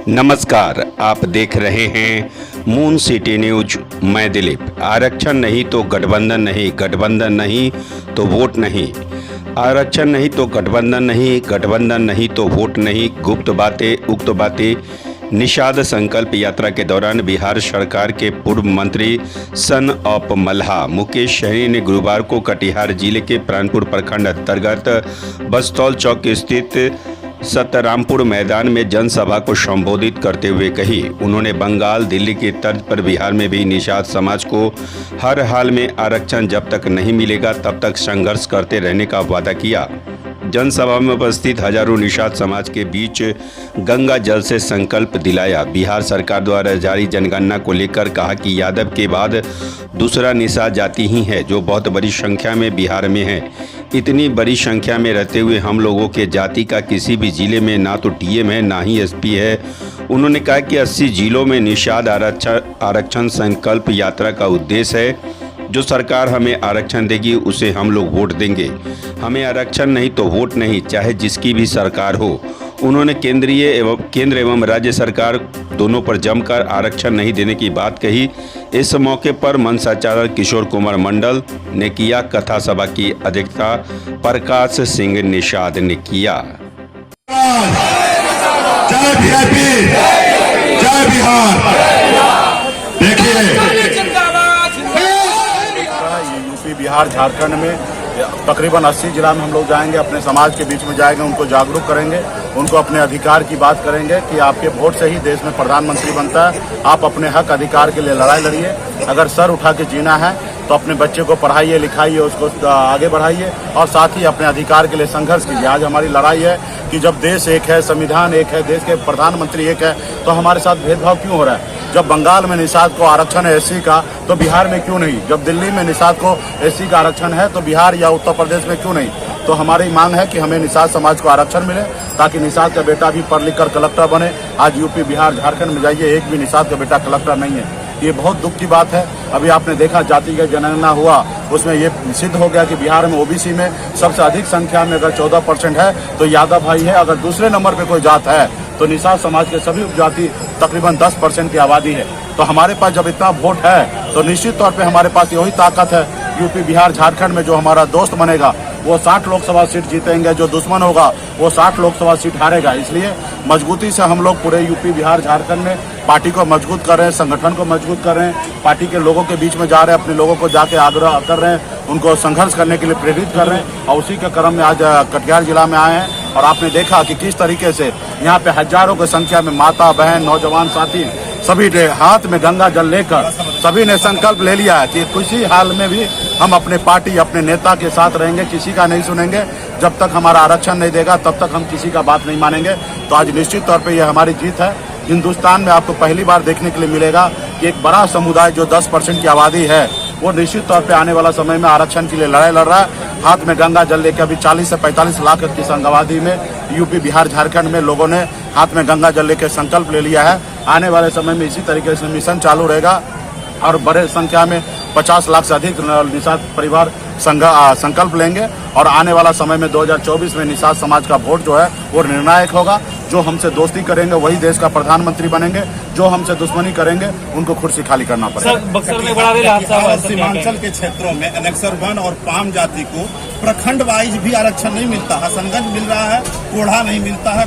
नमस्कार, आप देख रहे हैं मून सिटी न्यूज। मैं दिलीप। आरक्षण नहीं तो गठबंधन नहीं, गठबंधन नहीं तो वोट नहीं। आरक्षण नहीं तो गठबंधन नहीं, गठबंधन नहीं तो वोट नहीं। गुप्त बातें उक्त बातें। निषाद संकल्प यात्रा के दौरान बिहार सरकार के पूर्व मंत्री सन ऑफ मल्हा मुकेश सहनी ने गुरुवार को कटिहार जिले के प्राणपुर प्रखंड अंतर्गत बस्तौल चौक स्थित सतरामपुर मैदान में जनसभा को संबोधित करते हुए कही। उन्होंने बंगाल, दिल्ली की तर्ज पर बिहार में भी निषाद समाज को हर हाल में आरक्षण जब तक नहीं मिलेगा तब तक संघर्ष करते रहने का वादा किया। जनसभा में उपस्थित हजारों निषाद समाज के बीच गंगा जल से संकल्प दिलाया। बिहार सरकार द्वारा जारी जनगणना को लेकर कहा कि यादव के बाद दूसरा निषाद जाति ही है जो बहुत बड़ी संख्या में बिहार में है। इतनी बड़ी संख्या में रहते हुए हम लोगों के जाति का किसी भी जिले में ना तो टीएम है ना ही एसपी है। उन्होंने कहा कि 80 जिलों में निषाद आरक्षण संकल्प यात्रा का उद्देश्य है। जो सरकार हमें आरक्षण देगी उसे हम लोग वोट देंगे। हमें आरक्षण नहीं तो वोट नहीं, चाहे जिसकी भी सरकार हो। उन्होंने केंद्र एवं राज्य सरकार दोनों पर जमकर आरक्षण नहीं देने की बात कही। इस मौके पर मंचाचार्य किशोर कुमार मंडल ने किया। कथा सभा की अध्यक्षता प्रकाश सिंह निषाद ने किया। जय वीआईपी, जय बिहार। देखिए यूपी, बिहार, झारखंड में तकरीबन 80 जिला में हम लोग जाएंगे, अपने समाज के बीच में जाएंगे, उनको जागरूक करेंगे, उनको अपने अधिकार की बात करेंगे कि आपके वोट से ही देश में प्रधानमंत्री बनता है। आप अपने हक अधिकार के लिए लड़ाई लड़िए। अगर सर उठा के जीना है तो अपने बच्चे को पढ़ाइए, लिखाइए, उसको आगे बढ़ाइए और साथ ही अपने अधिकार के लिए संघर्ष कीजिए। आज हमारी लड़ाई है कि जब देश एक है, संविधान एक है, देश के प्रधानमंत्री एक है, तो हमारे साथ भेदभाव क्यों हो रहा है? जब बंगाल में निषाद को आरक्षण है एससी का, तो बिहार में क्यों नहीं? जब दिल्ली में निषाद को एससी का आरक्षण है तो बिहार या उत्तर प्रदेश में क्यों नहीं? तो हमारी मांग है कि हमें निषाद समाज को आरक्षण मिले ताकि निषाद का बेटा भी पढ़ लिख कर कलेक्टर बने। आज यूपी, बिहार, झारखंड में जाइए, एक भी निषाद का बेटा कलेक्टर नहीं है। ये बहुत दुख की बात है। अभी आपने देखा जातिगत जनगणना हुआ, उसमें ये सिद्ध हो गया कि बिहार में ओबीसी में सबसे अधिक संख्या में अगर 14% है तो यादव भाई है। अगर दूसरे नंबर पे कोई जात है तो निषाद समाज के सभी उपजाति तकरीबन 10% की आबादी है। तो हमारे पास जब इतना वोट है तो निश्चित तौर पे हमारे पास यही ताकत है। यूपी, बिहार, झारखंड में जो हमारा दोस्त बनेगा वो 60 लोकसभा सीट जीतेंगे, जो दुश्मन होगा वो 60 लोकसभा सीट हारेगा। इसलिए मजबूती से हम लोग पूरे यूपी, बिहार, झारखंड में पार्टी को मजबूत कर रहे हैं, संगठन को मजबूत कर रहे हैं, पार्टी के लोगों के बीच में जा रहे हैं, अपने लोगों को जाके आग्रह कर रहे हैं, उनको संघर्ष करने के लिए प्रेरित कर रहे हैं। और उसी के क्रम में आज कटिहार जिला में आए हैं और आपने देखा कि किस तरीके से यहाँ पे हजारों की संख्या में माता, बहन, नौजवान साथी सभी ने हाथ में गंगा जल लेकर सभी ने संकल्प ले लिया है कि किसी हाल में भी हम अपने पार्टी, अपने नेता के साथ रहेंगे, किसी का नहीं सुनेंगे। जब तक हमारा आरक्षण नहीं देगा तब तक हम किसी का बात नहीं मानेंगे। तो आज निश्चित तौर पे ये हमारी जीत है। हिंदुस्तान में आपको पहली बार देखने के लिए मिलेगा कि एक बड़ा समुदाय जो 10% की आबादी है वो निश्चित तौर पे आने वाला समय में आरक्षण के लिए लड़ाई लड़ रहा है। हाथ में गंगा जल लेकर अभी 40 से 45 लाख की संख्या आबादी में यूपी, बिहार, झारखंड में लोगों ने हाथ में गंगा जल लेकर संकल्प ले लिया है। आने वाले समय में इसी तरीके से मिशन चालू रहेगा और बड़े संख्या में 50 लाख से अधिक निषाद परिवार संकल्प लेंगे और आने वाला समय में 2024 में निषाद समाज का वोट जो है वो निर्णायक होगा। जो हमसे दोस्ती करेंगे वही देश का प्रधानमंत्री बनेंगे, जो हमसे दुश्मनी करेंगे उनको कुर्सी खाली करना पड़ेगा। बक्सर में बड़ा सीमांचल के क्षेत्रों में एनेक्सर 1 और पाम जाति को प्रखंड वाइज भी आरक्षण नहीं मिलता। हसनगंज मिल रहा है, कोढ़ा नहीं मिलता है,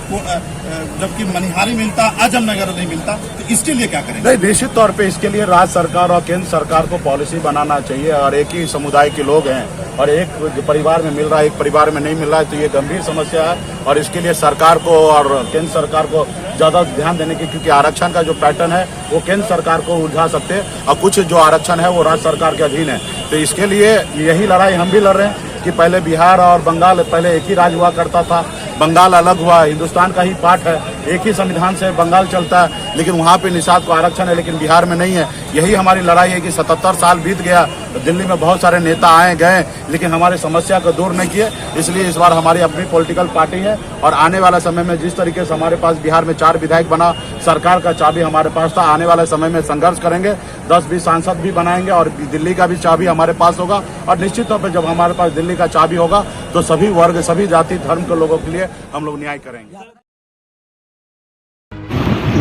जबकि मनिहारी मिलता है, आजमनगर नहीं मिलता। तो इसके लिए क्या करेंगे? नहीं, निश्चित तौर पे इसके लिए राज्य सरकार और केंद्र सरकार को पॉलिसी बनाना चाहिए। और एक ही समुदाय के लोग हैं और एक परिवार में मिल रहा है, एक परिवार में नहीं मिल रहा है, तो ये गंभीर समस्या है। और इसके लिए सरकार को और केंद्र सरकार को ज्यादा ध्यान देने की, क्योंकि आरक्षण का जो पैटर्न है वो केंद्र सरकार को उलझा सकते हैं और कुछ जो आरक्षण है वो राज्य सरकार के अधीन है। तो इसके लिए यही लड़ाई हम भी लड़ रहे हैं कि पहले बिहार और बंगाल पहले एक ही राज्य हुआ करता था, बंगाल अलग हुआ, हिंदुस्तान का ही पार्ट है, एक ही संविधान से बंगाल चलता है, लेकिन वहाँ पे निषाद को आरक्षण है लेकिन बिहार में नहीं है। यही हमारी लड़ाई है कि 77 साल बीत गया, दिल्ली में बहुत सारे नेता आए गए लेकिन हमारी समस्या को दूर नहीं किए। इसलिए इस बार हमारी अपनी पॉलिटिकल पार्टी है और आने वाला समय में जिस तरीके से हमारे पास बिहार में 4 विधायक बना, सरकार का चाबी हमारे पास था, आने वाले समय में संघर्ष करेंगे, 10-20 सांसद भी बनाएंगे और दिल्ली का भी चाबी हमारे पास होगा। और निश्चित तौर पर जब हमारे पास दिल्ली का चाबी होगा तो सभी वर्ग, सभी जाति, धर्म के लोगों के लिए हम लोग न्याय करेंगे।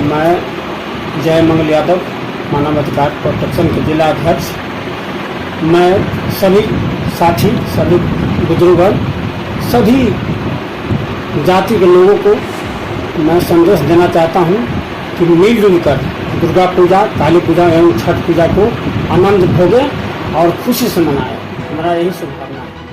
मैं जय मंगल यादव, मानव अधिकार प्रोटेक्शन के जिला अध्यक्ष। मैं सभी साथी, सभी बुजुर्ग, सभी जाति के लोगों को मैं संदेश देना चाहता हूँ कि मिलजुल कर दुर्गा पूजा, काली पूजा एवं छठ पूजा को आनंद भोगें और खुशी से मनाएं। हमारा यही शुभकामना है।